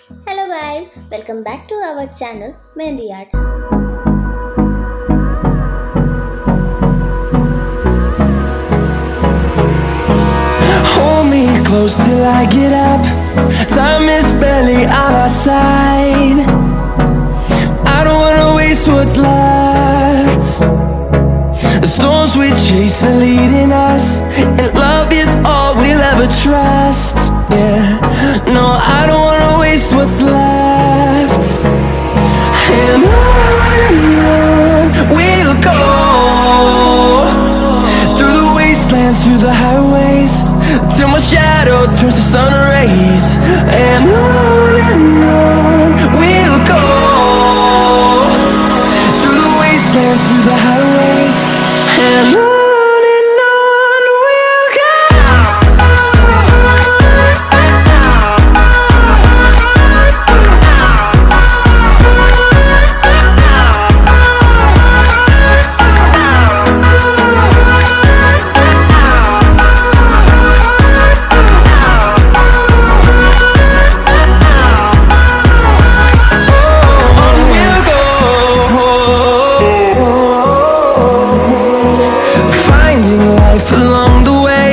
Hello guys, welcome back to our channel Mehndi Art. Hold me close till I get up. Time is barely on our side. I don't wanna waste what's left. The storms we chase are leading us, and love is all we'll ever trust. Yeah, no, I don't wanna waste what's left. And on we'll go, through the wastelands, through the highways, till my shadow turns to sun rays. And on we'll go, through the wastelands, through the highways, and on we'll go. Along the way,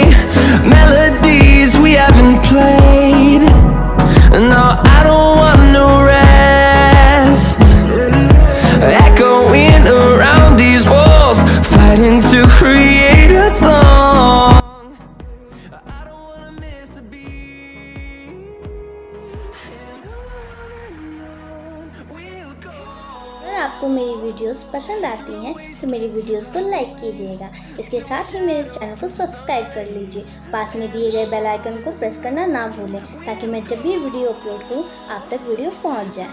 melodies we haven't played. No, I don't want no rest. Echoing around these walls, fighting to create a song. I don't wanna miss a beat. We'll go. अगर आपको मेरी videos पसंद आती हैं तो मेरी videos को like कीजिएगा। इसके साथ ही मेरे चैनल को सब्सक्राइब कर लीजिए। पास में दिए गए बेल आइकन को प्रेस करना ना भूलें ताकि मैं जब भी वीडियो अपलोड करूँ आप तक वीडियो पहुँच जाए।